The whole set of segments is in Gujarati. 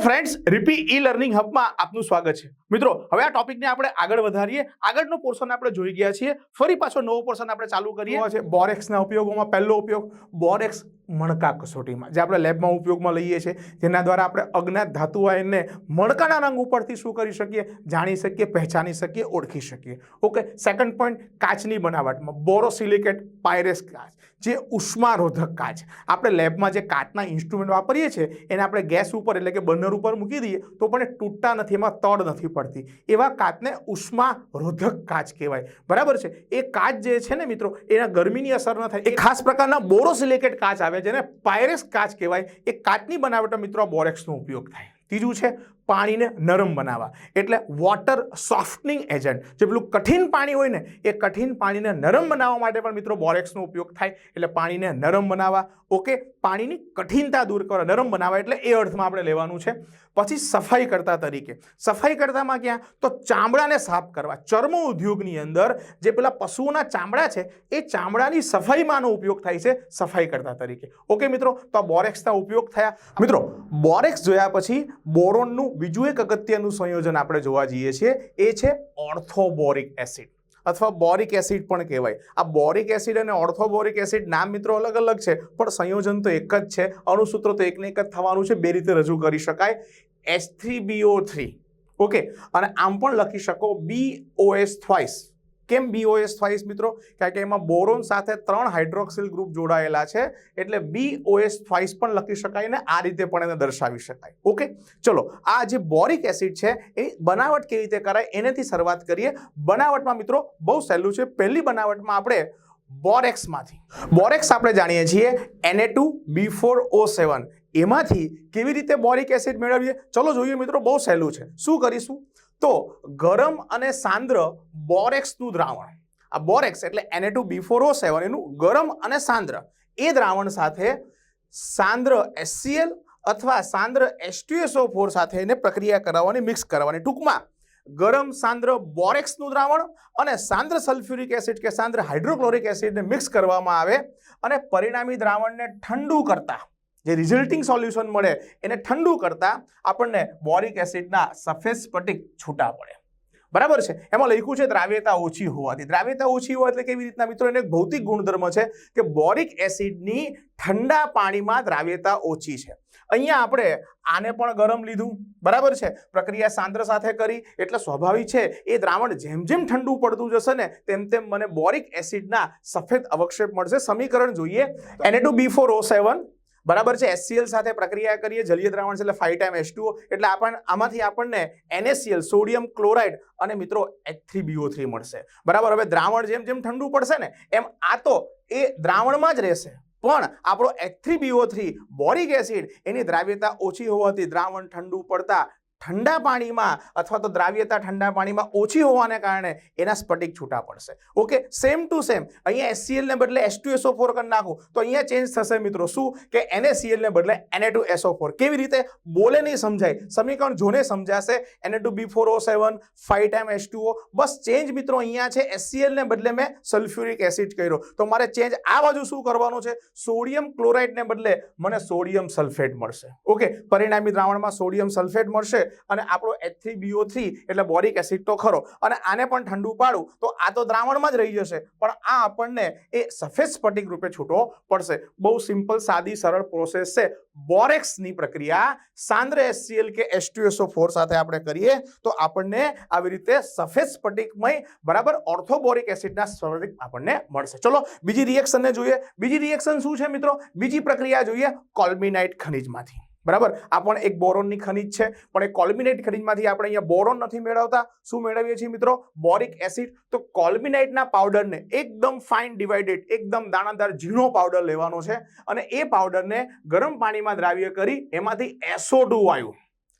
ફ્રેન્ડ્સ, રીપી ઈ લર્નિંગ હબમાં આપનું સ્વાગત છે। મિત્રો, હવે આ ટોપિકને આપણે આગળ વધારીએ। આગળનો પોર્શન આપણે જોઈ ગયા છીએ, ફરી પાછો નવો પોર્શન આપણે ચાલુ કરીએ છે। બોરેક્સના ઉપયોગોમાં પહેલો ઉપયોગ બોરેક્સ મણકા કસોટીમાં, જે આપણે લેબમાં ઉપયોગમાં લઈએ છીએ, જેના દ્વારા આપણે અજ્ઞાત ધાતુ આયનને મણકાના રંગ ઉપરથી શું કરી શકીએ, જાણી શકીએ, પહેચાની શકીએ, ઓળખી શકીએ। ઓકે, સેકન્ડ પોઈન્ટ, કાચની બનાવટમાં બોરોસિલિકેટ પાયરેસ કાચ, જે ઉષ્મારોધક કાચ, આપણે લેબમાં જે કાચના ઇન્સ્ટ્રુમેન્ટ વાપરીએ છીએ એને આપણે ગેસ ઉપર એટલે કે બર્નર ઉપર મૂકી દઈએ તો પણ એ તૂટતા નથી, એમાં તડ નથી પડતી, એવા કાચને ઉષ્મારોધક કાચ કહેવાય। બરાબર છે। એ કાચ જે છે ને મિત્રો, એના ગરમીની અસર ન થાય, એ ખાસ પ્રકારના બોરોસિલિકેટ કાચ આવે જેને પાયરેસ કાચ કહેવાય। એ કાચની બનાવટમાં મિત્રો બોરેક્સનો ઉપયોગ થાય। ત્રીજું છે પાણીને નરમ બનાવવા, એટલે વોટર સોફ્ટનિંગ એજન્ટ, જે પેલું કઠિન પાણી હોય ને એ કઠિન પાણીને નરમ બનાવવા માટે પણ મિત્રો બોરેક્સનો ઉપયોગ થાય, એટલે પાણીને નરમ બનાવવા। ઓકે, પાણીની કઠિનતા દૂર કરવા, નરમ બનાવવા એટલે એ અર્થમાં આપણે લેવાનું છે। પછી સફાઈ કરતા તરીકે, સફાઈ કરતામાં ક્યાં, તો ચામડાને સાફ કરવા, ચર્મ ઉદ્યોગની અંદર જે પેલા પશુઓના ચામડા છે એ ચામડાની સફાઈમાંનો ઉપયોગ થાય છે સફાઈ કરતા તરીકે। ઓકે મિત્રો, તો આ બોરેક્સના ઉપયોગ થયા। મિત્રો, બોરેક્સ જોયા પછી બોરોનનું બીજું એક અગત્યનું સંયોજન આપણે જોવા જઈએ છીએ, એ છે ઓર્થોબોરિક એસિડ અથવા બોરિક એસિડ પણ કહેવાય। આ બોરિક એસિડ અને ઓર્થોબોરિક એસિડ નામ મિત્રો અલગ અલગ છે, પણ સંયોજન તો એક જ છે। અણુસૂત્ર તો એકને એક જ થવાનું છે, બે રીતે રજૂ કરી શકાય, H3BO3। ઓકે, અને આમ પણ લખી શકો BOS થ્વાઇસ। કેમ BOS થ્વાઇસ મિત્રો? કારણ કે એમાં બોરોન સાથે 3 હાઇડ્રોક્સિલ ગ્રુપ જોડાયેલા છે, એટલે BOS થ્વાઇસ પણ લખી શકાય ને આ રીતે પણ એને દર્શાવી શકાય। ઓકે, ચલો, આ જે બોરિક એસિડ છે એ બનાવટ કેવી રીતે કરાય એનાથી શરૂઆત કરીએ। બનાવટમાં મિત્રો બહુ સહેલું છે। પહેલી બનાવટમાં આપણે બોરેક્સ આપણે જાણીએ છીએ Na2B4O7, એમાંથી કેવી રીતે બોરિક એસિડ મેળવીએ ચલો જોઈએ મિત્રો, બહુ સહેલું છે। શું કરીશું તો ગરમ અને સાંદ્ર બોરેક્સનું દ્રાવણ, આ બોરેક્સ એટલે Na2B4O7, એનું ગરમ અને સાંદ્ર એ દ્રાવણ સાથે સાંદ્ર HCl અથવા સાંદ્ર H2SO4 સાથે એને પ્રક્રિયા કરાવવાની, મિક્સ કરવાની। ટૂંકમાં ગરમ સાંદ્ર બોરેક્સનું દ્રાવણ અને સાંદ્ર સલ્ફ્યુરિક એસિડ કે સાંદ્ર હાઇડ્રોક્લોરિક એસિડને મિક્સ કરવામાં આવે અને પરિણામી દ્રાવણને ઠંડુ કરતા, જે રિઝલ્ટિંગ સોલ્યુશન મળે એને ઠંડુ કરતા આપણને બોરિક એસિડના સફેદ સ્ફટિક છૂટા પડે। બરાબર છે। એમાં લખ્યું છે દ્રાવ્યતા ઓછી હોવાથી। દ્રાવ્યતા ઓછી હોવા એટલે કેવી રીતના મિત્રો? એને એક ભૌતિક ગુણધર્મ છે કે બોરિક એસિડની ઠંડા પાણીમાં દ્રાવ્યતા ઓછી છે। અહીંયા આપણે આને પણ ગરમ લીધું, બરાબર છે, પ્રક્રિયા સાંદ્ર સાથે કરી, એટલે સ્વાભાવિક છે એ દ્રાવણ જેમ જેમ ઠંડુ પડતું જશે ને તેમ તેમ મને બોરિક એસિડના સફેદ અવક્ષેપ મળશે। સમીકરણ જોઈએ, Na2B4O7 બરાબર છે, HCl સાથે પ્રક્રિયા કરીએ, જલીય દ્રાવણ છે એટલે 5 ટાઈમ H2O, એટલે આમાંથી આપણને NaCl સોડિયમ ક્લોરાઇડ અને મિત્રો H3BO3 મળશે। બરાબર। હવે દ્રાવણ જેમ જેમ ઠંડુ પડશે ને એમ આ તો એ દ્રાવણમાં જ રહેશે, પણ આપણો H3BO3 બોરિક એસિડ એની દ્રાવ્યતા ઓછી હોવાથી દ્રાવણ ઠંડુ પડતા ઠંડા પાણીમાં અથવા તો દ્રાવ્યતા ઠંડા પાણીમાં ઓછી હોવાને કારણે એના સ્ફટિક છૂટા પડશે। ઓકે, સેમ ટુ સેમ અહીંયા HCl ને બદલે H2SO4 કરી નાખું તો અહીંયા ચેન્જ થશે મિત્રો। શું કે NaCl ને બદલે Na2SO4। કેવી રીતે? બોલે નહીં સમજાય, સમીકરણ જોને સમજાશે। Na2B4O7 5 ટાઈમ H2O, બસ ચેન્જ મિત્રો અહીંયા છે, HCl ને બદલે મેં સલ્ફ્યુરિક એસિડ કર્યો, તો મારે ચેન્જ આ બાજુ શું કરવાનું છે? સોડિયમ ક્લોરાઇડ ને બદલે મને સોડિયમ સલ્ફેટ મળશે। ઓકે, પરિણામી દ્રાવણમાં સોડિયમ સલ્ફેટ મળશે અને આપણો H3BO3 એટલે બોરિક એસિડ તો ખરો, અને આને પણ ઠંડુ પાડું તો આ તો દ્રાવણમાં જ રહી જશે, પણ આ આપણને એ સફેદ સ્ફટિક રૂપે છૂટો પડશે। બહુ સિમ્પલ, સાદી, સરળ પ્રોસેસ છે। બોરેક્સની પ્રક્રિયા સાંદ્ર HCl કે H2SO4 સાથે આપણે કરીએ તો આપણને આવી રીતે સફેદ સ્ફટિકમય, બરાબર, ઓર્થોબોરિક એસિડના સ્ફટિક આપણને મળશે। ચલો બીજી રિએક્શનને જોઈએ। બીજી રિએક્શન શું છે મિત્રો? બીજી પ્રક્રિયા જોઈએ કોલ્મિનાઇટ ખનિજમાંથી। બરાબર, આ પણ એક બોરોનની ખનિજ છે, પણ એ કોલ્મિનાઇટ ખનિજમાંથી આપણે અહીંયા બોરોન નથી મેળવતા, શું મેળવીએ છીએ મિત્રો? Boric acid. તો કોલ્મિનાઇટના પાવડરને એકદમ ફાઇન ડિવાઇડેડ, એકદમ દાણાદાર ઝીણો પાવડર લેવાનો છે અને એ પાવડરને ગરમ પાણીમાં દ્રાવ્ય કરી એમાંથી SO2 વાયુ,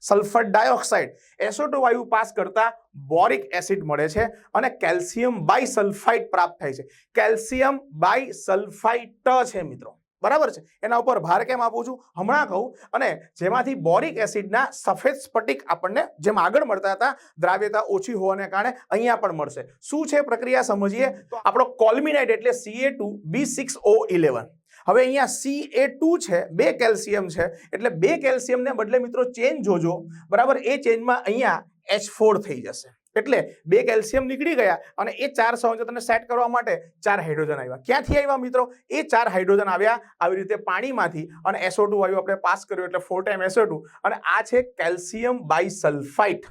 સલ્ફર ડાયોક્સાઇડ, SO2 વાયુ પાસ કરતા બોરિક એસિડ મળે છે અને કેલ્શિયમ બાયસલ્ફાઇડ પ્રાપ્ત થાય છે। કેલ્શિયમ બાયસલ્ફાઇડ છે મિત્રો, બરાબર છે। એના ઉપર ભાર કેમ આપું છું હમણાં કહું। અને જેમાંથી બોરિક એસિડના સફેદ સ્ફટિક આપણને જેમ આગળ મળતા હતા દ્રાવ્યતા ઓછી હોવાને કારણે અહીંયા પણ મળશે। શું છે પ્રક્રિયા સમજીએ તો આપણો કોલ્મિનાઇટ એટલે Ca2B6O11, હવે અહીંયા Ca2 છે, 2 કેલ્શિયમ છે, એટલે 2 કેલ્શિયમને બદલે મિત્રો ચેન્જ જોજો, બરાબર. એ ચેન્જમાં અહીંયા H4 થઈ જશે, એટલે 2 કેલ્શિયમ નીકળી ગયા અને એ 4 સંયોજનને સેટ કરવા માટે 4 હાઇડ્રોજન આવ્યા. ક્યાંથી આવ્યા મિત્રો? એ 4 હાઇડ્રોજન આવ્યા આવી રીતે પાણીમાંથી, અને SO2 આવ્યું, આપણે પાસ કર્યું એટલે 4 ટાઈમ SO2, અને આ છે કેલ્શિયમ બાયસલ્ફાઇટ,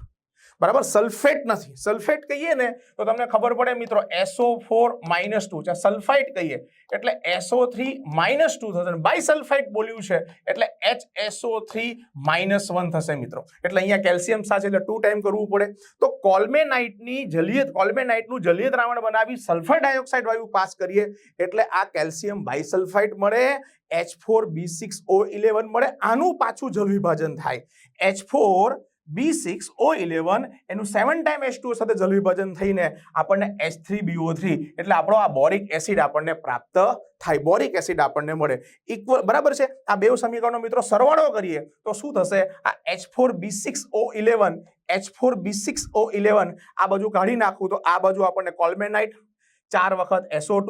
બરાબર. સલ્ફેટ નથી. સલ્ફેટ કહીએ ને તો તમને ખબર પડે મિત્રો, SO4-2 છે. સલ્ફાઇટ કહીએ એટલે SO3-2 થશે. બાયસલ્ફાઇટ બોલ્યું છે એટલે HSO3-1 થશે મિત્રો. એટલે અહીંયા કેલ્શિયમ સાથે એટલે 2 ટાઈમ કરવું પડે. તો કોલ્મેનાઇટનું જલીય દ્રાવણ બનાવી સલ્ફર ડાયોક્સાઇડ વાયુ પાસ કરીએ એટલે આ કેલ્શિયમ બાયસલ્ફાઇટ મળે, H4B6O11 મળે. આનું પાછું જલ વિભાજન થાય, H4B6O11 એનું 7 ટાઈમ H2O સાથે જલ વિભાજન થઈને આપણને H3BO3 એટલે આપણો આ બોરિક એસિડ આપણને પ્રાપ્ત થાય, બોરિક એસિડ આપણને મળે ઇક્વલ, બરાબર છે. આ બે સમીકરણનો મિત્રો સરવાળો કરીએ તો શું થશે? આ H4B6O11 આ બાજુ કાઢી નાખું તો આ બાજુ આપણને કોલ્મેનાઇટ, 4 વખત SO2,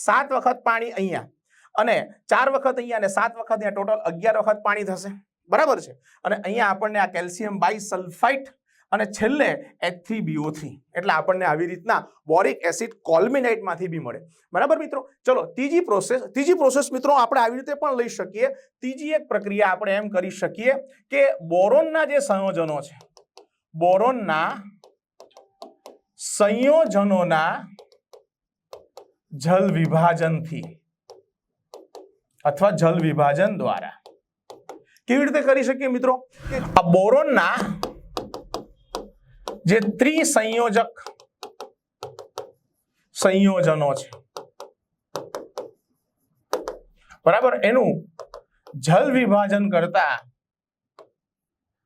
7 વખત પાણી અહીંયા, અને 4 વખત અહીંયા અને 7 વખત અહીંયા, ટોટલ 11 વખત પાણી થશે, બરાબર છે. અને અહીંયા આપણને આ કેલ્શિયમ બાયસલ્ફાઇટ અને છેલ્લે H3BO3 એટલે આપણને આવી રીતના બોરિક એસિડ કોલ્મેનાઇટમાંથી બી મળે, બરાબર મિત્રો. ચલો ત્રીજી પ્રોસેસ મિત્રો આપણે આવી રીતે પણ લઈ શકીએ. ત્રીજી એક પ્રક્રિયા આપણે એમ કરી શકીએ કે બોરોનના જે સંયોજનો છે, બોરોનના સંયોજનોના જલ વિભાજનથી અથવા જલ વિભાજન દ્વારા કેવી રીતે કરી શકીએ મિત્રો? આ બોરોનના જે ત્રિસંયોજક સંયોજનો છે, બરાબર, એનું જલ વિભાજન કરતા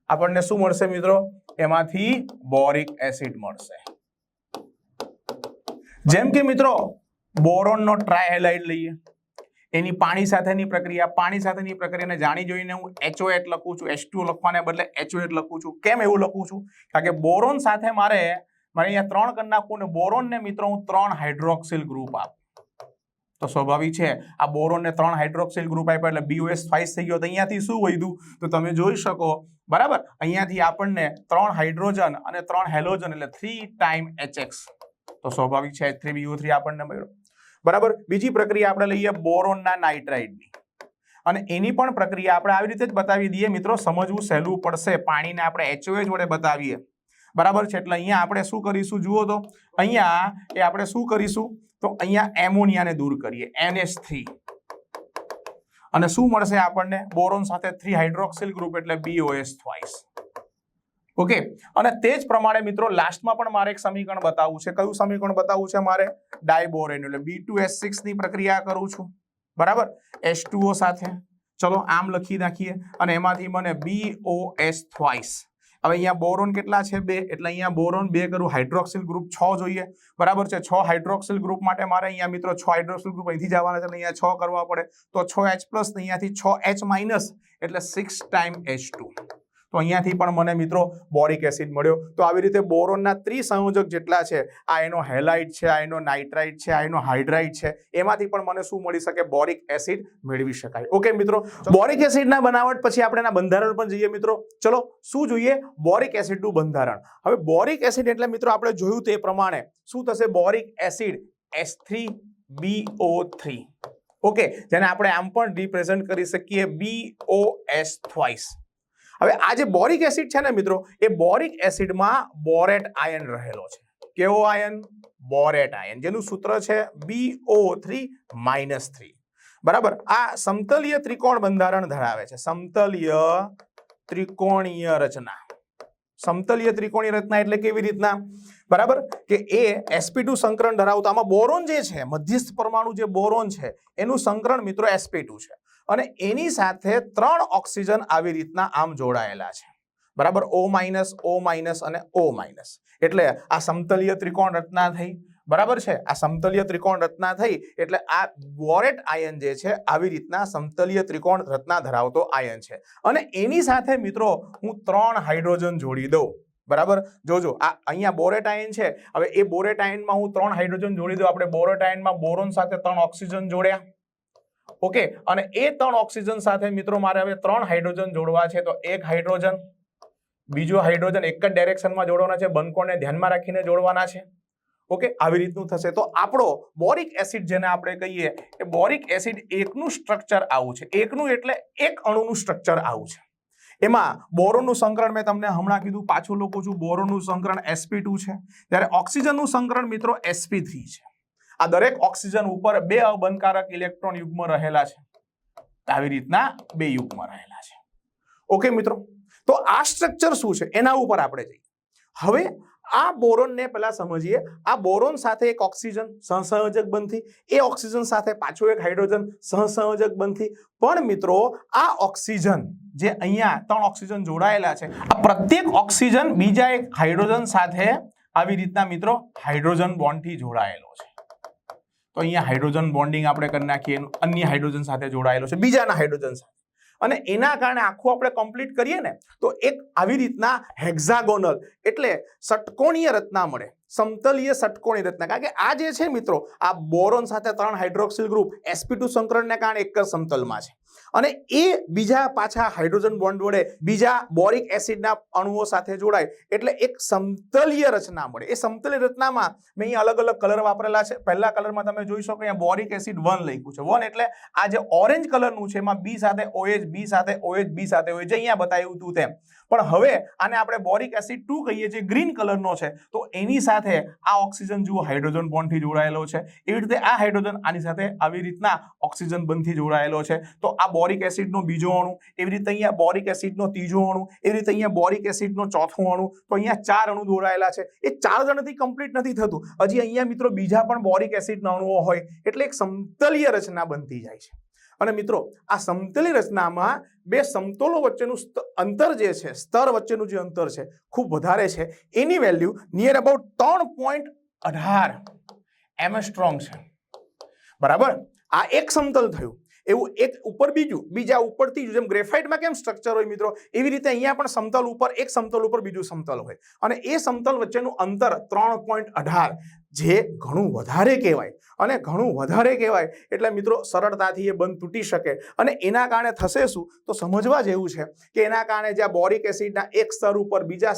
આપણને શું મળશે મિત્રો? એમાંથી બોરિક એસિડ મળશે. જેમ કે મિત્રો બોરોનનો ટ્રાયહેલાઇડ લઈએ, એની પાણી સાથેની પ્રક્રિયાને જાણી જોઈને હું HOH લખું છું, H2O લખવાને બદલે HOH લખું છું. કેમ એવું લખું છું? કારણ કે બોરોન સાથે મારે અહીંયા 3 કરી નાખવું ને બોરોનને મિત્રો હું 3 હાઇડ્રોક્સિલ ગ્રુપ આપું તો સ્વાભાવિક છે આ બોરોનને 3 હાઇડ્રોક્સિલ ગ્રુપ આપ્યા એટલે BOS twice થઈ ગયો. તો અહીંયાથી શું વધ્યું તો તમે જોઈ શકો, બરાબર. અહીંયાથી આપણને 3 હાઇડ્રોજન અને 3 હેલોજન એટલે 3 ટાઈમ HX, તો સ્વાભાવિક છે H3BO3 આપણને મળ્યો, બરાબર. બીજી પ્રક્રિયા આપણે લઈએ બોરોનના નાઇટ્રાઇડની, અને એની પણ પ્રક્રિયા આપણે આવી રીતે જ બતાવી દઈએ મિત્રો, સમજવું સહેલું પડશે. પાણીને આપણે HOH વડે બતાવીએ, બરાબર છે. એટલે અહીંયા આપણે શું કરીશું જુઓ તો, અહીંયા એ આપણે શું કરીશું તો અહીંયા એમોનિયાને દૂર કરીએ, NH3, અને શું મળશે આપણને? બોરોન સાથે 3 હાઇડ્રોક્સિલ ગ્રુપ એટલે BOS twice. ઓકે. અને તે જ પ્રમાણે મિત્રો લાસ્ટમાં પણ મારે એક સમીકરણ બતાવવું છે. કયું સમીકરણ બતાવવું છે મારે? ડાયબોરેન એટલે B2S6 ની પ્રક્રિયા કરું છું, બરાબર, H2O સાથે. ચલો આમ લખી નાખીએ અને એમાંથી મને BOS twice. હવે અહીંયા બોરોન કેટલા છે? 2, એટલે અહીંયા બોરોન 2 કરું, હાઇડ્રોક્સિલ ગ્રુપ 6 જોઈએ, બરાબર છે. 6 હાઇડ્રોક્સિલ ગ્રુપ માટે મારે અહીંયા મિત્રો 6 હાઇડ્રોક્સિલ ગ્રુપ અહીંથી જવાના છે, અહીંયા 6 કરવા પડે, તો 6H+ અહીંયાથી 6H- એટલે 6 ટાઈમ H2. તો અહીંયાથી પણ મને મિત્રો બોરિક એસિડ મળ્યો. તો આવી રીતે બોરોનના ત્રિસંયોજક જેટલા છે, આ એનો હેલાઇડ છે, આ એનો નાઇટ્રાઇડ છે, આ એનો હાઇડ્રાઇડ છે, એમાંથી પણ મને શું મળી શકે? બોરિક એસિડ મેળવી શકાય. ઓકે મિત્રો, બોરિક એસિડના બનાવટ પછી આપણે એના બંધારણ પણ જોઈએ મિત્રો. ચલો શું જોઈએ? બોરિક એસિડનું બંધારણ. હવે બોરિક એસિડ એટલે મિત્રો આપણે જોયું તે પ્રમાણે શું થશે? બોરિક એસિડ H3BO3, ઓકે, જેને આપણે આમ પણ રિપ્રેઝન્ટ કરી શકીએ BOS twice. હવે આ જે બોરિક એસિડ છે ને મિત્રો, એ બોરિક એસિડમાં બોરેટ આયન રહેલો છે. કેવો આયન? બોરેટ આયન, જેનું સૂત્ર છે BO3-3, બરાબર. આ સમતલીય ત્રિકોણ બંધારણ ધરાવે છે, સમતલીય ત્રિકોણીય રચના. સમતલીય ત્રિકોણીય રચના એટલે કેવી રીતના? બરાબર, કે એ sp2 સંકરણ ધરાવતા, આમાં બોરોન જે છે, મધ્યસ્થ પરમાણુ જે બોરોન છે એનું સંકરણ મિત્રો sp2 છે, અને એની સાથે 3 ઓક્સિજન આવી રીતના આમ જોડાયેલા છે, બરાબર, O-, O- અને O-. એટલે આ સમતલીય ત્રિકોણ રચના થઈ, બરાબર છે. આ સમતલીય ત્રિકોણ રચના થઈ એટલે આ બોરેટ આયન જે છે આવી રીતના સમતલીય ત્રિકોણ રચના ધરાવતો આયન છે, અને એની સાથે મિત્રો હું 3 હાઇડ્રોજન જોડી દઉં, બરાબર. જોજો આ અહીંયા બોરેટ આયન છે. હવે એ બોરેટ આયનમાં હું 3 હાઇડ્રોજન જોડી દઉં. આપણે બોરેટ આયનમાં બોરોન સાથે 3 ઓક્સિજન જોડ્યા, ઓકે, અને એ 3 ઓક્સિજન સાથે મિત્રો મારે હવે 3 હાઇડ્રોજન જોડવા છે. તો એક હાઇડ્રોજન, બીજો હાઇડ્રોજન એક જ ડાયરેક્શનમાં જોડવાના છે, બંધકોણને ધ્યાનમાં રાખીને જોડવાના છે. ઓકે, આવી રીતનું થશે. તો આપણો બોરિક એસિડ જેને આપણે કહીએ એ બોરિક એસિડ એકનું સ્ટ્રક્ચર આવું છે. એકનું એટલે એક અણુનું સ્ટ્રક્ચર આવું છે. એમાં બોરોનનું સંકરણ મેં તમને હમણાં કીધું, પાછું લખું છું, બોરોનનું સંકરણ sp2 છે, જ્યારે ઓક્સિજનનું સંકરણ મિત્રો sp3 છે. આ દરેક ઓક્સિજન ઉપર 2 અબંધકારક ઇલેક્ટ્રોન યુગ્મ રહેલા છે. આવી રીતના 2 યુગ્મ રહેલા છે. ઓકે મિત્રો, તો આ સ્ટ્રક્ચર શું છે એના ઉપર આપણે જઈએ. હવે આ બોરોનને પહેલા સમજીએ. આ બોરોન સાથે એક ઓક્સિજન સહસંયોજક બનતી, એ ઓક્સિજન સાથે પાછો એક હાઇડ્રોજન સહસંયોજક બનતી. પણ મિત્રો આ ઓક્સિજન જે અહીંયા 3 ઓક્સિજન જોડાયેલા છે, આ પ્રત્યેક ઓક્સિજન બીજા એક હાઇડ્રોજન સાથે આવી રીતના મિત્રો હાઇડ્રોજન બોન્ડથી જોડાયેલો છે. તો અહીંયા હાઇડ્રોજન બોન્ડિંગ આપણે કરી નાખીએ, અન્ય હાઇડ્રોજન સાથે જોડાયેલો છે, બીજાના હાઇડ્રોજન સાથે, અને એના કારણે આખું આપણે કમ્પ્લીટ કરીએ ને તો એક આવી રીતના હેક્ઝાગોનલ એટલે ષટકોણીય રચના મળે, સમતલીય ષટકોણીય રચના. કારણ કે આ જે છે મિત્રો, આ બોરોન સાથે 3 હાઇડ્રોક્સિલ ગ્રુપ sp2 સંકરણને કારણે એક જ સમતલમાં છે, અને એ બીજા પાછા હાઇડ્રોજન બોન્ડ વડે બીજા બોરિક એસિડના અણુઓ સાથે જોડાય એટલે એક સમતલીય રચના મળે. એ સમતલીય રચનામાં મેં અહીંયા અલગ અલગ કલર વાપરેલા છે. પહેલા કલરમાં તમે જોઈ શકો અહીંયા બોરિક એસિડ 1 લખ્યું છે. 1 એટલે આ જે ઓરેન્જ કલરનું છે એમાં B સાથે OH, B સાથે OH, B સાથે OH, અહીંયા બતાવ્યું હતું તેમ. પણ હવે આને આપણે બોરિક એસિડ 2 કહીએ છીએ, ગ્રીન કલરનો છે. તો એની સાથે આ ઓક્સિજન જુઓ હાઇડ્રોજન બોન્ડથી જોડાયેલો છે. એવી રીતે આ હાઇડ્રોજન આની સાથે આવી રીતના ઓક્સિજન બંધથી જોડાયેલો છે. તો આ બોરિક એસિડનો બીજો અણુ, એવી રીતે અહીંયા બોરિક એસિડનો ત્રીજો અણુ, એવી રીતે અહીંયા બોરિક એસિડનો ચોથો અણુ. તો અહીંયા 4 અણુ જોડાયેલા છે. એ 4 જણથી કમ્પ્લીટ નથી થતું, હજી અહીંયા મિત્રો બીજા પણ બોરિક એસિડના અણુઓ હોય એટલે એક સમતલીય રચના બનતી જાય છે. અને મિત્રો આ સમતલીય રચનામાં 2 સમતોલો વચ્ચેનું અંતર જે છે, સ્તર વચ્ચેનું જે અંતર છે ખૂબ વધારે છે. એની વેલ્યુ નિયર અબાઉટ 3.18 એમસ્ટ્રોંગ છે. બરાબર, આ એક સમતલ થયું. એવું એક ઉપર બીજું, બીજા ઉપર ત્રીજું. જેમ ગ્રેફાઇટમાં કેમ સ્ટ્રક્ચર હોય મિત્રો, એવી રીતે અહીંયા પણ સમતલ ઉપર એક સમતલ ઉપર બીજું સમતલ હોય, અને એ સમતલ વચ્ચેનું અંતર 3.18, જે ઘણું વધારે કહેવાય. અને ઘણું વધારે કહેવાય એટલે મિત્રો સરળતાથી એ બંધ તૂટી શકે. અને એના કારણે થશે શું, તો સમજવા જેવું છે કે એના કારણે જ્યાં બોરિક એસિડના એક સ્તર ઉપર બીજા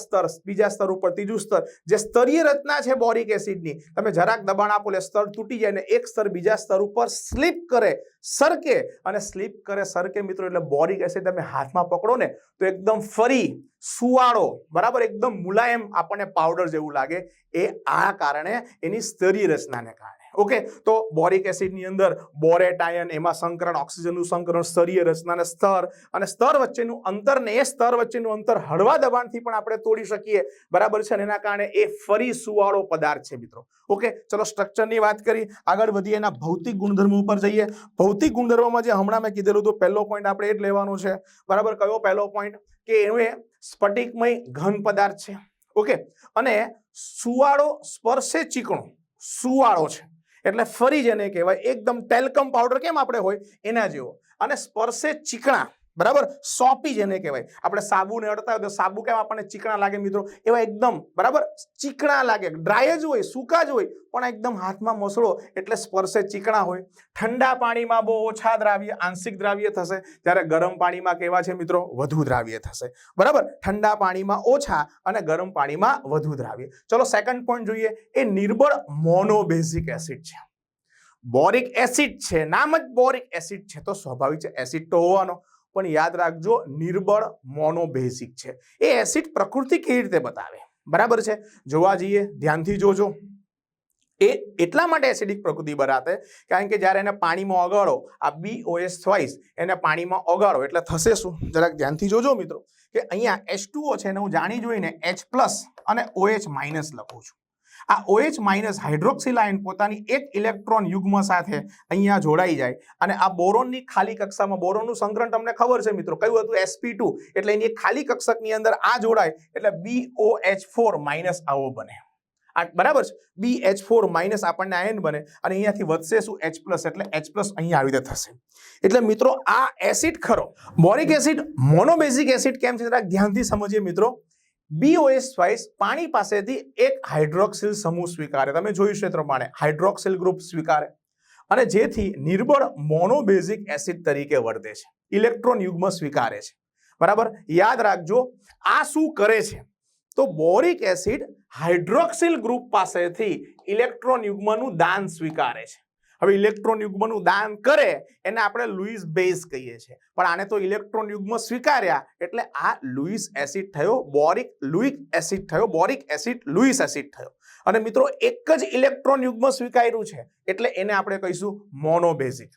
સ્તર ઉપર ત્રીજું સ્તર, જે સ્તરીય રચના છે બોરિક એસિડની, તમે જરાક દબાણ આપો એટલે સ્તર તૂટી જાય ને એક સ્તર બીજા સ્તર ઉપર સ્લીપ કરે, સરકે. અને સ્લીપ કરે, સરકે મિત્રો એટલે બોરિક એસિડ તમે હાથમાં પકડો ને તો એકદમ ફરી સુવાળો, બરાબર, એકદમ મુલાયમ આપણને પાવડર જેવું લાગે. એ આ કારણે એની સ્તરીય રચનાને કારણે. ઓકે, તો બોરિક એસિડની અંદર બોરેટ આયન, એમાં સંકરણ, ઓક્સિજનનું સંકરણ, સ્તરીય રચનાને સ્તર, અને સ્તર વચ્ચેનું અંતર ને એ સ્તર વચ્ચેનું અંતર હળવા દબાણથી પણ આપણે તોડી શકીએ. બરાબર છે, અને એના કારણે એ ફરી સુવાળો પદાર્થ છે મિત્રો. ઓકે, ચલો સ્ટ્રક્ચરની વાત કરી, આગળ વધીએ, એના ભૌતિક ગુણધર્મો ઉપર જઈએ. ભૌતિક ગુણધર્મોમાં જે હમણાં મેં કીધેલું હતું, પહેલો પોઈન્ટ આપણે એ જ લેવાનો છે. બરાબર, કયો પહેલો પોઈન્ટ, કે એ સ્ફટિકમય ઘન પદાર્થ છે. ઓકે, અને સુવાળો, સ્પર્શે ચીકણો, સુવાળો છે એટલે ફરી જેને કહેવાય એકદમ ટેલ્કમ પાવડર કેમ આપણે હોય એના જેવો, અને સ્પર્શે ચીકણા, બરાબર, સોપી જેને કહેવાય. આપણે સાબુને અડતા હોય તો સાબુ કેમ આપણને ચીકણા લાગે મિત્રો, એવા એકદમ બરાબર ચીકણા લાગે. ડ્રાય જ હોય, સૂકા જ હોય, પણ એકદમ હાથમાં મસળો એટલે સ્પર્શે ચીકણા હોય. ઠંડા પાણીમાં બહુ ઓછા દ્રાવ્ય, આંશિક દ્રાવ્ય થશે, જ્યારે ગરમ પાણીમાં કેવા છે મિત્રો, વધુ દ્રાવ્ય થશે. બરાબર, ઠંડા પાણીમાં ઓછા અને ગરમ પાણીમાં વધુ દ્રાવ્ય. ચલો સેકન્ડ પોઈન્ટ જોઈએ. એ નિર્બળ મોનોબેઝિક એસિડ છે. બોરિક એસિડ છે, નામ જ બોરિક એસિડ છે તો સ્વાભાવિક છે એસિડ તો હોવાનો, પણ યાદ રાખજો નિર્બળ મોનોબેઝિક છે. એ એસિડ પ્રકૃતિ કેવી રીતે બતાવે, બરાબર છે, જોવા જઈએ, ધ્યાનથી જોજો. એ એટલા માટે એસિડિક પ્રકૃતિ બતાવે કારણ કે જ્યારે એને પાણીમાં ઓગાળો, આ BOS થ્વાઇસ એને પાણીમાં ઓગાળો એટલે થશે શું, જરાક ધ્યાનથી જોજો મિત્રો, કે અહીંયા H2O છે એને હું જાણી જોઈને H+ અને OH- લખું છું. આ OH- હાઇડ્રોક્સિલ આયન પોતાની એક ઇલેક્ટ્રોન યુગ્મ સાથે અહીંયા જોડાઈ જાય, અને આ બોરોનની ખાલી કક્ષામાં, બોરોનનું સંકરણ તમને ખબર છે મિત્રો કયું હતું, sp2, એટલે એની ખાલી કક્ષકની અંદર આ જોડાય એટલે BOH4- આવો બને. બરાબર છે, BH4- આપણને આયન બને, અને અહીંયાથી વધશે શું, H+ એટલે H+ અહીંયા આવી રીતે થશે. એટલે મિત્રો આ એસિડ ખરો બોરિક એસિડ મોનોબેઝિક એસિડ કેમ છે જરાક ધ્યાનથી સમજીએ મિત્રો. BOS થ્વાઇસ પાણી પાસેથી એક હાઇડ્રોક્સિલ સમૂહ સ્વીકારે, તમે જોયું છે પ્રમાણે હાઇડ્રોક્સિલ ગ્રુપ સ્વીકારે, અને જેથી નિર્બળ મોનોબેઝિક એસિડ તરીકે વર્તે છે, ઇલેક્ટ્રોન યુગ્મ સ્વીકારે છે. બરાબર, યાદ રાખજો આ શું કરે છે તો બોરિક એસિડ હાઇડ્રોક્સિલ ગ્રુપ પાસેથી ઇલેક્ટ્રોન યુગ્મનું દાન સ્વીકારે છે. હવે ઇલેક્ટ્રોન યુગ્મનું દાન કરે એને આપણે લુઈસ બેઝ કહીએ છીએ, પણ આને તો ઇલેક્ટ્રોન યુગ્મ સ્વીકાર્યા એટલે આ લુઈસ એસિડ થયો, બોરિક લુઇક એસિડ થયો, બોરિક એસિડ લુઈસ એસિડ થયો. અને મિત્રો એક જ ઇલેક્ટ્રોન યુગ્મ સ્વીકાર્યું છે એટલે એને આપણે કહીશું મોનોબેઝિક.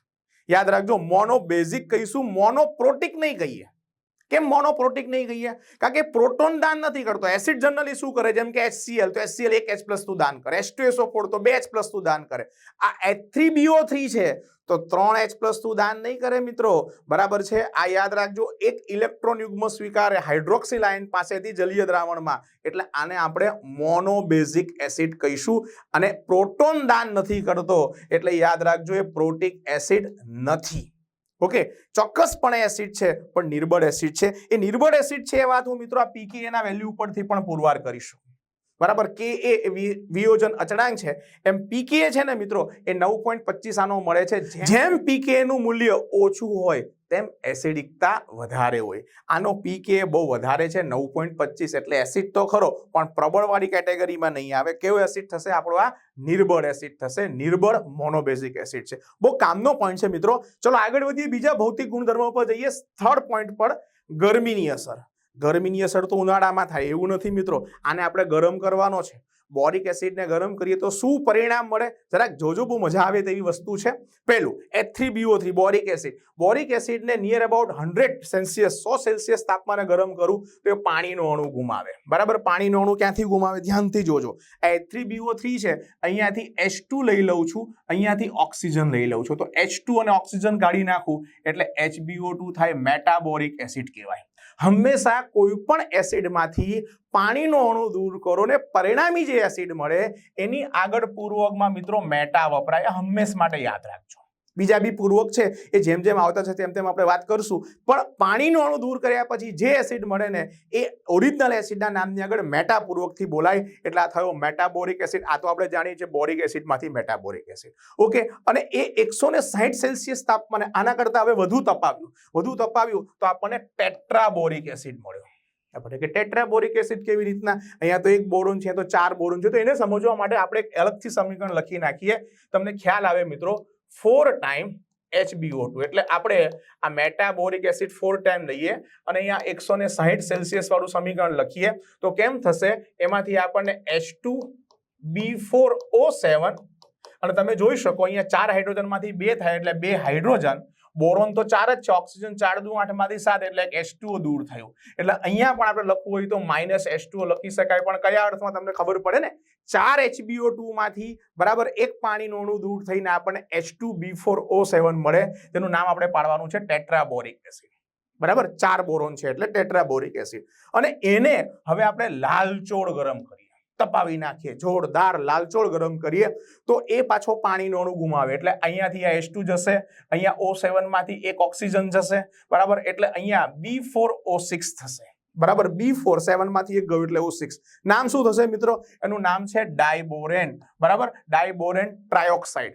યાદ રાખજો મોનોબેઝિક કહીશું, મોનોપ્રોટિક નહીં કહીએ. કેમ મોનોપ્રોટિક નહીં કહીએ? કારણ કે પ્રોટોન દાન નથી કરતો. એસિડ જનરલી શું કરે, જેમ કે HCl તો HCl એક H+ નું દાન કરે, H2SO4 તો 2 H+ નું દાન કરે. આ H3BO3 છે તો 3 H+ નું દાન નહીં કરે મિત્રો. બરાબર છે, આ યાદ રાખજો. એક ઇલેક્ટ્રોન યુગ્મ સ્વીકારે હાઇડ્રોક્સિલ આયન પાસેથી જલીય દ્રાવણમાં એટલે આને આપણે મોનોબેઝિક એસિડ કહીશું. અને પ્રોટોન દાન નથી કરતો એટલે યાદ રાખજો એ પ્રોટિક એસિડ નથી. ઓકે, ચોક્કસપણે એસિડ છે પણ નિર્બળ એસિડ છે. એ નિર્બળ એસિડ છે એ વાત હું મિત્રો આ pKa ના વેલ્યુ ઉપરથી પણ પુરવાર કરીશું. બરાબર, Ka એ વિયોજન અચળાંક છે, એમ pKa છે ને મિત્રો એ 9.25 આનો મળે છે. જેમ pKa નું મૂલ્ય ઓછું હોય તેમ એસિડિકતા વધારે હોય. આનો pKa બહુ વધારે છે 9.25 એટલે એસિડ તો ખરો પણ પ્રબળવાળી કેટેગરીમાં નહીં આવે. કેવો એસિડ થશે આપણો? આ નિર્બળ એસિડ થશે, નિર્બળ મોનોબેઝિક એસિડ છે. બહુ કામનો પોઈન્ટ છે મિત્રો. ચલો આગળ વધીએ, બીજા ભૌતિક ગુણધર્મો પર જઈએ. થર્ડ પોઈન્ટ પર ગરમીની અસર. ગરમીની અસર તો ઉનાળામાં થાય એવું નથી મિત્રો, આને આપણે ગરમ કરવાનો છે. બોરિક એસિડને ગરમ કરીએ તો શું પરિણામ મળે જરાક જોજો, બહુ મજા આવે તેવી વસ્તુ છે. પહેલું H3BO3 બોરિક એસિડ. બોરિક એસિડને નિયર અબાઉટ 100 સેલ્સિયસ તાપમાને ગરમ કરું તો એ પાણીનો અણુ ગુમાવે. બરાબર, પાણીનો અણુ ક્યાંથી ગુમાવે? ધ્યાનથી જોજો. H3BO3 છે, અહીંયાથી H2 લઈ લઉં છું, અહીંયાથી ઓક્સિજન લઈ લઉં છું તો H2 અને ઓક્સિજન કાઢી નાખું એટલે HBO2 થાય, મેટાબોરિક એસિડ કહેવાય. હંમેશા કોઈ પણ એસિડમાંથી પાણીનો અણુ દૂર કરો ને પરિણામી જે એસિડ મળે એની આગળ પૂર્વકમાં મિત્રો મેટા વપરાય. હંમેશા માટે યાદ રાખજો. બીજા બી પૂર્વક છે એ જેમ જેમ આવતા છે તેમ તેમ આપણે વાત કરશું, પણ પાણીનો અણુ દૂર કર્યા પછી જે એસિડ મળે ને એ ઓરિજિનલ એસિડના નામની આગળ મેટા પૂર્વકથી બોલાય એટલે આ થયો મેટાબોરિક એસિડ. આ તો આપણે જાણીએ છીએ બોરિક એસિડમાંથી મેટાબોરિક એસિડ. ઓકે, અને એ 160 સેલ્સિયસ તાપમાને આના કરતા હવે વધુ તપાવ્યું તો આપણને ટેટ્રાબોરિક એસિડ મળ્યો. આપણે કે ટેટ્રાબોરિક એસિડ કેવી રીતના? અહીંયા તો એક બોરોન છે તો 4 બોરોન છે, તો એને સમજવા માટે આપણે એક અલગથી સમીકરણ લખી નાખીએ, તમને ખ્યાલ આવે મિત્રો. 4 ટાઈમ HBO2 એટલે આપણે આ મેટાબોરિક એસિડ 4 ટાઈમ લઈએ અને અહીંયા 160 સેલ્સિયસ વાળું સમીકરણ લખીએ તો કેમ થશે? એમાંથી આપણને H2B4O7 અને તમે જોઈ શકો અહીંયા 4 હાઇડ્રોજનમાંથી 2 થાય એટલે 2 હાઇડ્રોજન. બોરોન તો 4 જ છે, ઓક્સિજન 4 દુ 8 માંથી 7 એટલે H2O દૂર થયું. એટલે અહીંયા પણ આપણે લખવું હોય તો -H2O લખી શકાય, પણ કયા અર્થમાં તમને ખબર પડે ને? 4 HBO2 માંથી બરાબર એક પાણીનું અણુ દૂર થઈને આપણને H2B4O7 મળે, તેનું નામ આપણે પાડવાનું છે ટેટ્રાબોરિક એસિડ. બરાબર, 4 બોરોન છે એટલે ટેટ્રાબોરિક એસિડ. અને એને હવે આપણે લાલચોળ ગરમ કરીએ, તપાવી નાખીએ, જોરદાર લાલચોળ ગરમ કરીએ તો એ પાછો પાણીનો અણુ ગુમાવે એટલે અહીંયાથી આ H2 જશે, અહીંયા O7 માંથી એક ઓક્સિજન જશે. બરાબર, એટલે અહીંયા B4O6 થશે. બરાબર, B4 7 માંથી એક ગયું એટલે O6. નામ શું થશે મિત્રો? એનું નામ છે ડાયબોરેન. બરાબર, ડાયબોરેન ટ્રાયોક્સાઇડ.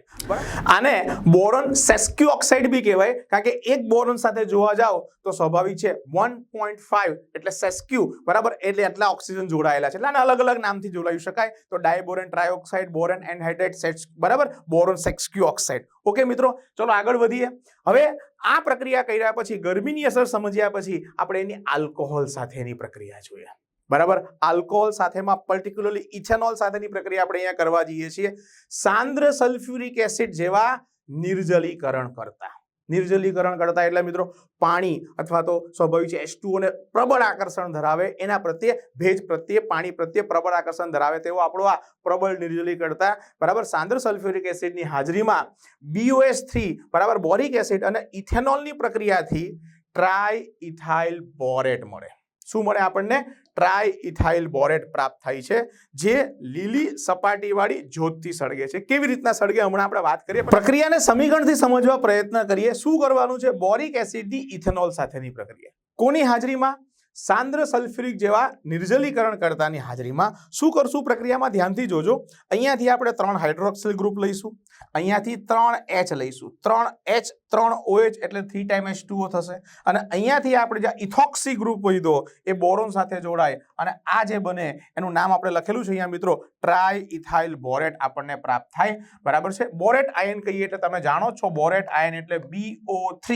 આને બોરોન સેસ્ક્યુ ઓક્સાઇડ બી કહેવાય, કારણ કે એક બોરોન સાથે જોવા જાવ તો સ્વાભાવિક છે 1.5 એટલે સેસ્ક્યુ. બરાબર, એટલે એટલા ઓક્સિજન જોડાયેલા છે એટલે આને અલગ અલગ નામથી જોડાઈ શકાય. તો ડાયબોરેન ટ્રાયોક્સાઇડ, બોરોન એનહાઇડ્રેટ, બરાબર, બોરોન સેસ્ક્યુ ઓક્સાઇડ. ઓકે મિત્રો, ચલો આગળ વધીએ. હવે આ પ્રક્રિયા કર્યા પછી, ગરમીની અસર સમજ્યા પછી આપણે એની આલ્કોહોલ સાથેની પ્રક્રિયા જોઈએ. બરાબર, આલ્કોહોલ સાથેમાં પર્ટિક્યુલરલી ઇથેનોલ સાથેની પ્રક્રિયા આપણે અહીંયા કરવા જઈએ છીએ. સાંદ્ર સલ્ફ્યુરિક એસિડ જેવા નિર્જલીકરણ કરતા એટલે મિત્રો પાણી અથવા તો સ્વાભાવિક છે H2O ને પ્રબળ આકર્ષણ ધરાવે, એના પ્રત્યે ભેજ પ્રત્યે પાણી પ્રત્યે પ્રબળ આકર્ષણ ધરાવે તેવો આપણો આ પ્રબળ નિર્જલીકરતા. બરાબર, સાંદ્ર સલ્ફ્યુરિક એસિડની હાજરીમાં BOS3 બરાબર બોરિક એસિડ અને ઇથેનોલની પ્રક્રિયાથી ટ્રાઇઇથાઇલ બોરેટ મળે. શું મળે આપણને? ટ્રાઇઇથાઇલ બોરેટ પ્રાપ્ત થાય છે, જે લીલી સપાટીવાળી જ્યોતથી સળગે છે. કેવી રીતના સળગે હમણાં આપણે વાત કરીએ. પ્રક્રિયાને સમીકરણથી સમજવા પ્રયત્ન કરીએ. શું કરવાનું છે? બોરિક એસિડની ઇથેનોલ સાથેની પ્રક્રિયા. કોની હાજરીમાં? સાંદ્ર સલ્ફ્યુરિક જેવા નિર્જલીકરણ કરતાની હાજરીમાં શું કરશું? પ્રક્રિયામાં ધ્યાનથી જોજો. અહીંયાથી આપણે 3 હાઇડ્રોક્સિલ ગ્રુપ લઈશું, અહીંયાથી 3 H લઈશું, 3 H 3 OH એટલે 3 ટાઈમ H2O થશે, અને અહીંયાથી આપણે જે ઇથોક્સી ગ્રુપ લીધો એ બોરોન સાથે જોડાય અને આ જે બને એનું નામ આપણે લખેલું છે અહીંયા મિત્રો, ટ્રાય ઇથાઇલ બોરેટ આપણને પ્રાપ્ત થાય. બરાબર છે. બોરેટ આયન કહીએ એટલે તમે જાણો છો, બોરેટ આયન એટલે BO3.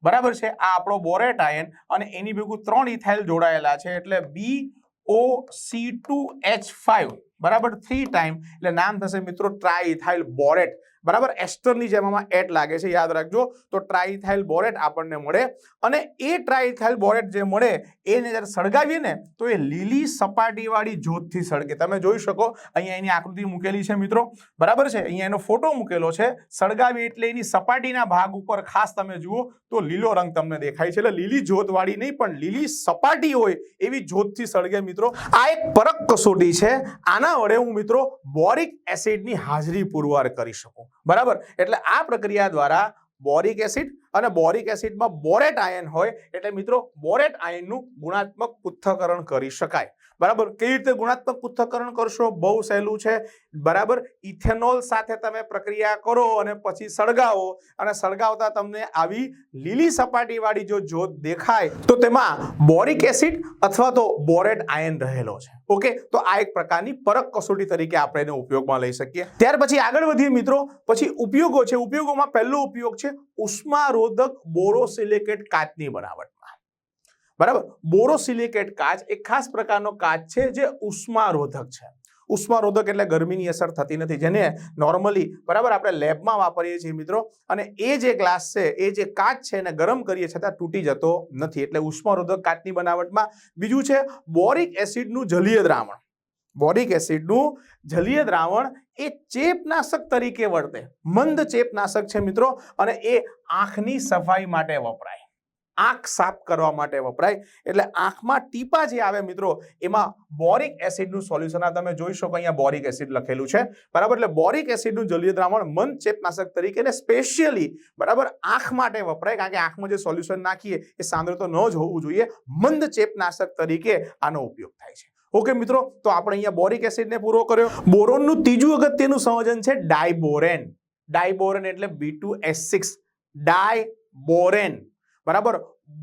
બરાબર છે. આ આપણો બોરેટ આયન અને એની ભેગું 3 ઇથાઇલ જોડાયેલા છે એટલે BOC2H5. બરાબર, 3 ટાઈમ એટલે નામ થશે મિત્રો ટ્રાઇથાઇલ બોરેટ. બરાબર, એસ્ટરની જેમ આમાં એટ લાગે છે, યાદ રાખજો. તો ટ્રાઇથાઇલ બોરેટ આપણને મળે અને એ ટ્રાઇથાઇલ બોરેટ જે મળે એને જ્યારે સળગાવીએ ને તો એ લીલી સપાટીવાળી જ્યોતથી સળગે. તમે જોઈ શકો અહીંયા એની આકૃતિ મૂકેલી છે મિત્રો. બરાબર છે. અહીંયા એનો ફોટો મૂકેલો છે. સળગાવી એટલે એની સપાટીના ભાગ ઉપર ખાસ તમે જુઓ તો લીલો રંગ તમને દેખાય છે. એટલે લીલી જ્યોતવાળી નહીં પણ લીલી સપાટી હોય એવી જ્યોતથી સળગે મિત્રો. આ એક પરખ કસોટી છે. આના વડે હું મિત્રો બોરિક એસિડની હાજરી પુરવાર કરી શકું. બરાબર, એટલે આ પ્રક્રિયા દ્વારા બોરિક એસિડ અને બોરિક એસિડમાં બોરેટ આયન હોય એટલે મિત્રો બોરેટ આયનનું ગુણાત્મક પૃથ્થકરણ કરી શકાય. બરાબર, કેવી રીતે ગુણાત્મક પૃથ્થકરણ કરશો? બહુ સહેલું છે. બરાબર, ઇથેનોલ સાથે તમે પ્રક્રિયા કરો અને પછી સળગાવો અને સળગાવતા તમને આવી લીલી સપાટીવાળી જો જ્યોત દેખાય તો તેમાં બોરિક એસિડ અથવા તો બોરેટ આયન રહેલો છે. ઓકે, તો આ એક પ્રકારની પરખ કસોટી તરીકે આપણે એને ઉપયોગમાં લઈ શકીએ. ત્યાર પછી આગળ વધીએ મિત્રો. પછી ઉપયોગો છે. ઉપયોગોમાં પહેલો ઉપયોગ છે ઉષ્મારોધક બોરોસિલિકેટ કાચની બનાવટમાં. બરાબર, બોરોસિલિકેટ કાચ એક ખાસ પ્રકારનો કાચ છે જે ઉષ્મારોધક છે. ઉષ્મારોધક એટલે ગરમીની અસર થતી નથી, જેને નોર્મલી બરાબર આપણે લેબમાં વાપરીએ છીએ મિત્રો. અને એ જે ગ્લાસ છે, એ જે કાચ છે એને ગરમ કરીએ છતાં તૂટી જતો નથી, એટલે ઉષ્મારોધક કાચની બનાવટમાં. બીજું છે બોરિક એસિડનું જલીય દ્રાવણ. બોરિક એસિડનું જલીય દ્રાવણ એ ચેપનાશક તરીકે વર્તે. મંદ ચેપનાશક છે મિત્રો અને એ આંખની સફાઈ માટે વપરાય, આંખ સાફ કરવા માટે વપરાય. એટલે આંખમાં ટીપા જે આવે મિત્રો એમાં બોરિક એસિડનું સોલ્યુશન આ તમે જોઈ શકો અહીંયા બોરિક એસિડ લખેલું છે. બરાબર, એટલે બોરિક એસિડનું જલીય દ્રાવણ મંદ ચેપનાશક તરીકે ને સ્પેશિયલી બરાબર આંખ માટે વપરાય, કારણ કે આંખમાં જે સોલ્યુશન નાખીએ એ સાંદ્ર તો ન જ હોવું જોઈએ. મંદ ચેપનાશક તરીકે આનો ઉપયોગ થાય છે. ઓકે મિત્રો, તો આપણે અહીંયા બોરિક એસિડને પૂરો કર્યો. બોરોનનું ત્રીજું અગત્યનું સંયોજન છે ડાયબોરેન. ડાયબોરેન એટલે B2S6. ડાયબોરેન. બરાબર,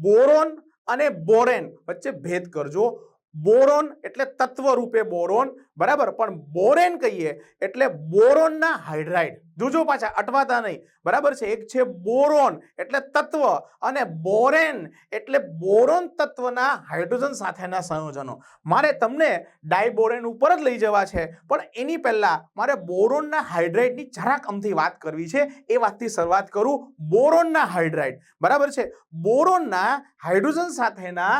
બોરોન અને બોરેન વચ્ચે ભેદ કરજો. બોરોન એટલે તત્વ રૂપે બોરોન, બરાબર, પણ બોરેન કહીએ એટલે બોરોનના હાઇડ્રાઇડ. જોજો પાછા અટવાતા નહીં. બરાબર છે. એક છે બોરોન એટલે તત્વ અને બોરેન એટલે બોરોન તત્વના હાઇડ્રોજન સાથેના સંયોજનો. મારે તમને ડાયબોરેન ઉપર જ લઈ જવા છે, પણ એની પહેલા મારે બોરોનના હાઇડ્રાઇડની જરાક અમથી વાત કરવી છે. એ વાતથી શરૂઆત કરું. બોરોનના હાઇડ્રાઇડ. બરાબર છે. બોરોનના હાઇડ્રોજન સાથેના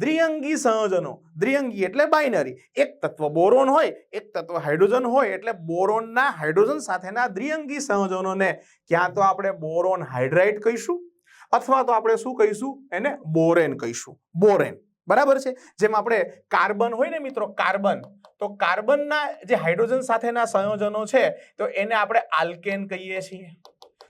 દ્વિઅંગી સંયોજનો. દ્વિઅંગી એટલે બાઇનરી. એક તત્વ બોરોન હોય, એક તત્વ હાઇડ્રોજન હોય, એટલે બોરોનના હાઇડ્રોજન સાથેના દ્વિઅંગી સંયોજનોને ક્યાં તો આપણે બોરોન હાઇડ્રાઇડ કહીશું અથવા તો આપણે શું કહીશું? એને બોરેન કહીશું. બોરેન. બરાબર છે. જેમ આપણે કાર્બન હોય ને મિત્રો, કાર્બન, તો કાર્બનના જે હાઇડ્રોજન સાથેના સંયોજનો છે તો એને આપણે આલ્કેન કહીએ છીએ.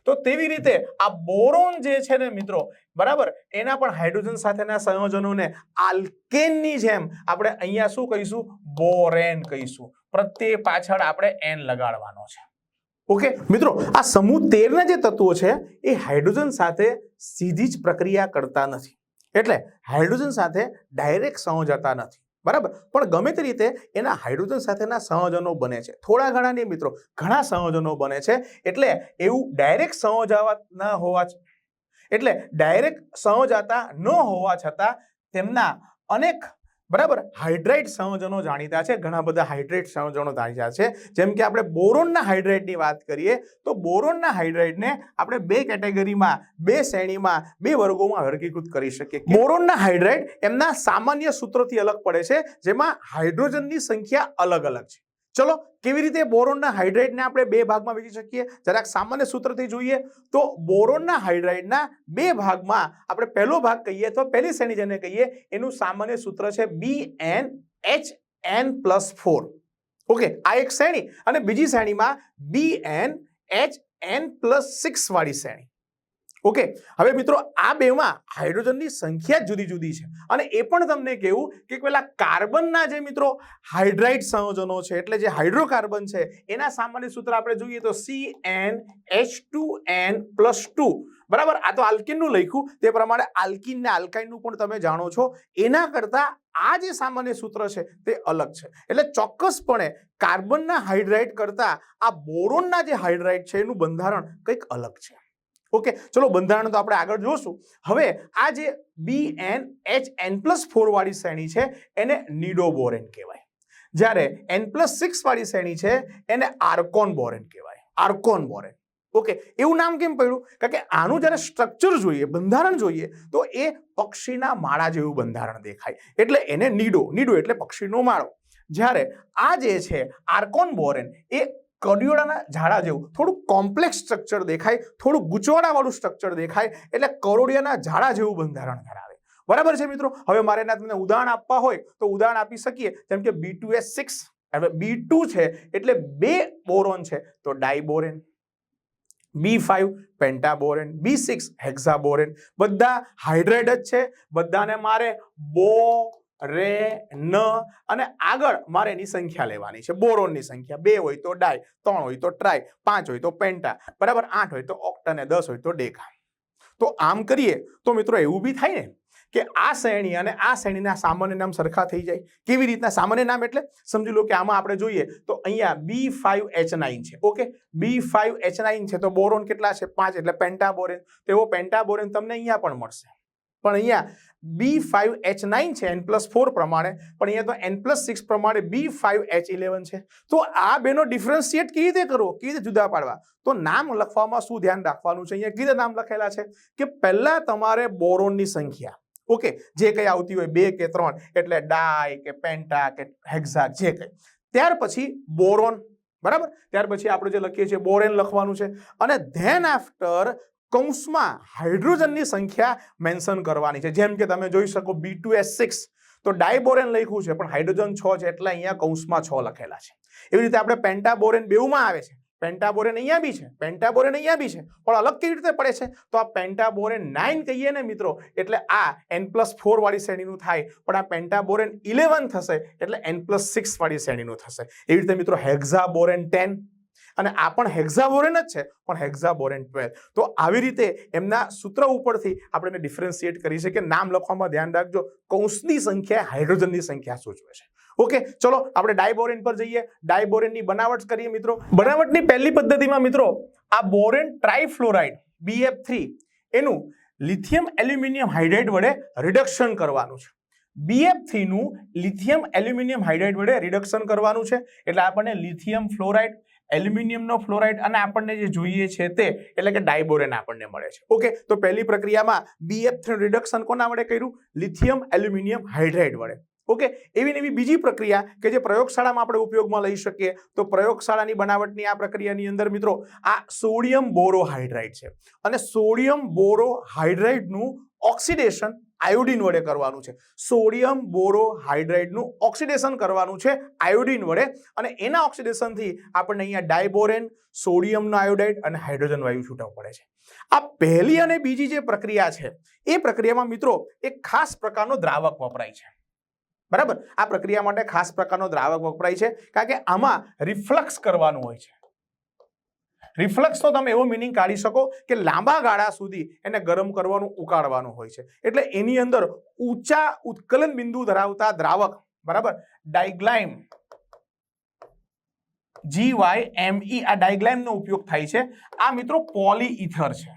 તો તેવી રીતે આ બોરોન જે છે ને મિત્રો, બરાબર, એના પણ હાઇડ્રોજન સાથેના સંયોજનોને આલ્કેનની જેમ આપણે અહીંયા શું કહીશું? બોરેન કહીશું. પ્રત્યે પાછળ આપણે એન લગાડવાનો છે. ઓકે મિત્રો, આ સમૂહ 13 ના જે તત્વો છે એ હાઇડ્રોજન સાથે સીધી જ પ્રક્રિયા કરતા નથી, એટલે હાઇડ્રોજન સાથે ડાયરેક્ટ સંયોજાતા નથી. બરાબર, પણ ગમે તે રીતે એના હાઇડ્રોજન સાથેના સંયોજનો બને છે. થોડા ઘણા નહીં મિત્રો, ઘણા સંયોજનો બને છે. એટલે એવું ડાયરેક્ટ સંયોજાવા ન હોવા એટલે ડાયરેક્ટ સંયોજાતા ન હોવા છતાં તેમના અનેક બરાબર હાઇડ્રાઇડ સંયોજનો જાણીતા છે. ઘણા બધા હાઇડ્રાઇડ સંયોજનો જાણીતા છે. જેમ કે આપણે બોરોનના હાઇડ્રાઇડની વાત કરીએ તો બોરોનના હાઇડ્રાઇડને આપણે બે કેટેગરીમાં, બે શ્રેણીમાં, બે વર્ગોમાં વર્ગીકૃત કરી શકીએ. બોરોનના હાઇડ્રાઇડ એમના સામાન્ય સૂત્રથી અલગ પડે છે, જેમાં હાઇડ્રોજનની સંખ્યા અલગ અલગ છે. ચલો, કેવી રીતે બોરોનના હાઇડ્રાઇડને આપણે બે ભાગમાં વહેંચી શકીએ? જરાક સામાન્ય સૂત્રથી જોઈએ તો બોરોનના હાઇડ્રાઇડના બે ભાગમાં આપણે પહેલો ભાગ કહીએ તો પહેલી શ્રેણી જેને કહીએ એનું સામાન્ય સૂત્ર છે BnHn+4. ઓકે, આ એક શ્રેણી. અને બીજી શ્રેણીમાં BnHn+6 વાળી શ્રેણી. ઓકે, હવે મિત્રો આ બેમાં હાઇડ્રોજનની સંખ્યા જુદી જુદી છે અને એ પણ તમને કહેવું કે પેલા કાર્બનના જે મિત્રો હાઇડ્રાઇડ સંયોજનો છે એટલે જે હાઇડ્રોકાર્બન છે એના સામાન્ય સૂત્ર આપણે જોઈએ તો CnH2n+2, બરાબર. આ તો આલ્કીનનું લખ્યું તે પ્રમાણે આલ્કીન ને આલ્કાઇનનું પણ તમે જાણો છો. એના કરતા આ જે સામાન્ય સૂત્ર છે તે અલગ છે. એટલે ચોક્કસપણે કાર્બનના હાઇડ્રાઇડ કરતા આ બોરોનના જે હાઇડ્રાઇડ છે એનું બંધારણ કંઈક અલગ છે. ઓકે, ચલો બંધારણ તો આપણે આગળ જોશું. હવે આ જે BnHn+4 વાળી શ્રેણી છે એને નિડોબોરેન કહેવાય, જ્યારે N+6 વાળી શ્રેણી છે એને આર્કોન બોરેન કહેવાય, આર્કોન બોરેન. ઓકે, એવું નામ કેમ પડ્યું? કારણ કે આનું જ્યારે સ્ટ્રક્ચર જોઈએ, બંધારણ જોઈએ તો એ પક્ષીના માળા જેવું બંધારણ દેખાય એટલે એને નિડો એટલે પક્ષીનો માળો. જ્યારે આ જે છે આર્કોન બોરેન એ કરોડિયાના ઝાડા જેવું થોડું કોમ્પ્લેક્સ સ્ટ્રક્ચર દેખાય, થોડું ગૂંચવાડાવાળું સ્ટ્રક્ચર દેખાય એટલે કરોડિયાના ઝાડા જેવું બંધારણ ધરાવે. બરાબર છે મિત્રો. હવે મારે એના તમને ઉદાહરણ આપવા હોય તો ઉદાહરણ આપી શકીએ, જેમ કે B2S6. હવે B2 છે એટલે 2 બોરોન છે તો ડાયબોરેન, B5 પેન્ટાબોરેન, B6 હેક્સાબોરેન. બધા હાઇડ્રાઇડ જ છે, બધાને મારે બોરેન અને આગળ મારે એની સંખ્યા લેવાની છે. બોરોનની સંખ્યા 2 હોય તો ડાય, 3 હોય તો ટ્રાય, 5 હોય તો પેન્ટા, બરાબર, 8 હોય તો ઓક્ટા અને 10 હોય તો ડેકા. તો આમ કરીએ તો મિત્રો એવું બી થાય ને કે આ શ્રેણી અને આ શ્રેણીના સામાન્ય નામ સરખા થઈ જાય. કેવી રીતના સામાન્ય નામ? એટલે સમજી લો કે આમાં આપણે જોઈએ તો અહીંયા B5H9 છે. ઓકે, B5H9 છે તો બોરોન કેટલા છે? 5 એટલે પેન્ટાબોરેન. તેવો પેન્ટાબોરેન તમને અહીંયા પણ મળશે, પણ અહીંયા B5H9 છે N+4 પ્રમાણે, પણ અહીંયા તો N+6 પ્રમાણે B5H11 છે. તો આ બેનો ડિફરન્શિએટ કેવી રીતે કરવો, કેવી રીતે જુદા પાડવા? તો નામ લખવામાં શું ધ્યાન રાખવાનું છે? અહીંયા કીધે નામ લખેલા છે કે પહેલા તમારે બોરોનની સંખ્યા, ઓકે, જે કઈ આવતી હોય 2 કે 3 એટલે ડાય કે પેન્ટા કે હેક્સા જે કઈ, ત્યાર પછી બોરોન, બરાબર, ત્યાર પછી આપણે જે લખીએ છીએ બોરેન લખવાનું છે અને ધેન આફ્ટર કૌંસમાં હાઇડ્રોજનની સંખ્યા મેન્શન કરવાની છે. જેમ કે તમે જોઈ શકો B2S6 તો ડાયબોરેન લખ્યું છે પણ હાઇડ્રોજન 6 છે એટલે અહીંયા કૌંસમાં 6 લખેલા છે. એવી રીતે આપણે પેન્ટાબોરેન બેઉમાં આવે છે, પેન્ટાબોરેન અહીંયા બી છે, પેન્ટાબોરેન અહીંયા બી છે, પણ અલગ કેવી રીતે પડે છે? તો આ પેન્ટાબોરેન 9 કહીએ ને મિત્રો એટલે આ N+4 વાળી શ્રેણીનું થાય, પણ આ પેન્ટાબોરેન 11 થશે એટલે N+6 વાળી શ્રેણીનું થશે. એવી રીતે મિત્રો હેક્સાબોરેન 10 અને આ પણ હેક્સાબોરેન જ છે પણ હેક્સાબોરેન 12. તો આવી રીતે એમના સૂત્ર ઉપરથી આપણે ડિફરન્શિએટ કરી છે કે નામ લખવામાં ધ્યાન રાખજો, કૌંસની સંખ્યા હાઇડ્રોજનની સંખ્યા સૂચવે છે. ઓકે, ચલો આપણે ડાયબોરેન પર જઈએ. ડાયબોરેનની બનાવટ કરીએ મિત્રો. બનાવટની પહેલી પદ્ધતિમાં મિત્રો આ બોરેન ટ્રાઇફ્લોરાઇડ BF3 એનું લિથિયમ એલ્યુમિનિયમ હાઇડ્રાઇડ વડે રિડક્શન કરવાનું છે. BF3 નું લિથિયમ એલ્યુમિનિયમ હાઇડ્રાઇડ વડે રિડક્શન કરવાનું છે એટલે આપણને લિથિયમ ફ્લોરાઇડ, એલ્યુમિનિયમનો ફ્લોરાઇડ અને આપણને જે જોઈએ છે તે એટલે કે ડાયબોરેન આપણને મળે છે. ઓકે, તો પહેલી પ્રક્રિયામાં BF3 રિડક્શન કોના વડે કર્યું? લિથિયમ એલ્યુમિનિયમ હાઇડ્રાઇડ વડે. ઓકે, એવી ને એવી બીજી પ્રક્રિયા કે જે પ્રયોગશાળામાં આપણે ઉપયોગમાં લઈ શકીએ તો પ્રયોગશાળાની બનાવટની આ પ્રક્રિયાની અંદર મિત્રો આ સોડિયમ બોરોહાઇડ્રાઇડ છે અને સોડિયમ બોરોહાઇડ્રાઇડનું ઓક્સિડેશન આયોડિન વડે કરવાનું છે. સોડિયમ બોરોહાઇડ્રાઇડનું ઓક્સિડેશન કરવાનું છે આયોડિન વડે અને એના ઓક્સિડેશનથી આપણને અહીંયા ડાયબોરેન, સોડિયમનો આયોડાઇડ અને હાઇડ્રોજન વાયુ છૂટવું પડે છે. આ પહેલી અને બીજી જે પ્રક્રિયા છે એ પ્રક્રિયામાં મિત્રો એક ખાસ પ્રકારનો દ્રાવક વપરાય છે. બરાબર, આ પ્રક્રિયા માટે ખાસ પ્રકારનો દ્રાવક વપરાય છે કારણ કે આમાં રિફ્લક્સ કરવાનું હોય છે. રિફ્લક્સ તો તમે એવો મિનિંગ કાઢી શકો કે લાંબા ગાળા સુધી એને ગરમ કરવાનું, ઉકાળવાનું હોય છે એટલે એની અંદર ઊંચા ઉત્કલન બિંદુ ધરાવતા દ્રાવક, બરાબર, ડાયગ્લાઇમ GYME આ ડાયગ્લાઇમનો ઉપયોગ થાય છે. આ મિત્રો પોલીઇથર છે.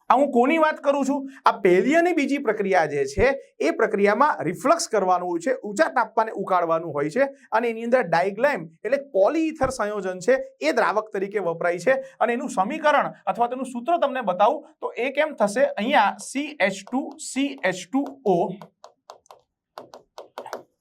આ હું કોની વાત કરું છું? આ પહેલી અને બીજી પ્રક્રિયા જે છે એ પ્રક્રિયામાં રિફ્લક્સ કરવાનું હોય છે, ઊંચા તાપમાને ઉકાળવાનું હોય છે અને એની અંદર ડાયગ્લાઇમ એટલે પોલીઇથર સંયોજન છે એ દ્રાવક તરીકે વપરાય છે અને એનું સમીકરણ અથવા તેનું સૂત્ર તમને બતાવું તો એ કેમ થશે? અહીંયા CH2CH2O,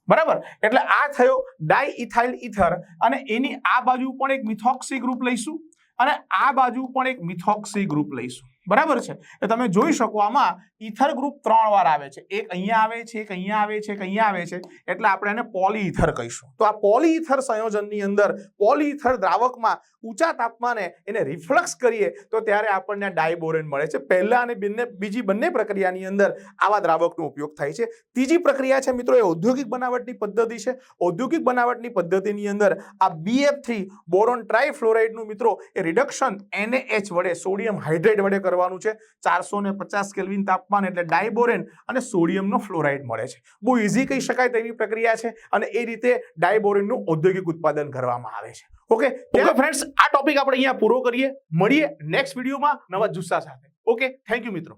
બરાબર, એટલે આ થયો ડાયઇથાઇલ ઇથર અને એની આ બાજુ પણ એક મિથોક્સી ગ્રુપ લઈશું અને આ બાજુ પણ એક મિથોક્સી ગ્રુપ લઈશું. બરાબર છે. તો તમે જોઈ શકો આમાં ઈથર ગ્રુપ 3 વાર આવે છે. એક અહીંયા આવે છે, એક અહીંયા આવે છે, એક અહીંયા આવે છે, એટલે આપણે એને પોલીઈથર કહીશું. તો આ પોલીઈથર સંયોજનની અંદર પોલીઈથર દ્રાવકમાં ઊંચા તાપમાને એને રિફ્લક્સ કરીએ તો ત્યારે આપણને ડાયબોરેન મળે છે. પહેલા અને બીજી બંને પ્રક્રિયાની અંદર આવા દ્રાવકનો ઉપયોગ થાય છે. ત્રીજી પ્રક્રિયા છે મિત્રો એ ઔદ્યોગિક બનાવટની પદ્ધતિ છે. ઔદ્યોગિક બનાવટની પદ્ધતિની અંદર આ BF3 બોરોન ટ્રાઇફ્લોરાઇડનું મિત્રો એ રિડક્શન NaH વડે સોડિયમ હાઇડ્રેટ વડે કરવાનું છે. 450 કેલ્વિન તાપમાન એટલે ડાયબોરેન અને સોડિયમનો ફ્લોરાઇડ મળે છે. બહુ ઈઝી કહી શકાય તેવી પ્રક્રિયા છે અને એ રીતે ડાયબોરેનનું ઔદ્યોગિક ઉત્પાદન કરવામાં આવે છે. ઓકે ફ્રેન્ડ્સ, આ ટોપિક આપણે અહીંયા પૂરો કરીએ. મળીએ નેક્સ્ટ વિડીયોમાં નવા જુસ્સા સાથે. ઓકે, થેન્ક યુ મિત્રો.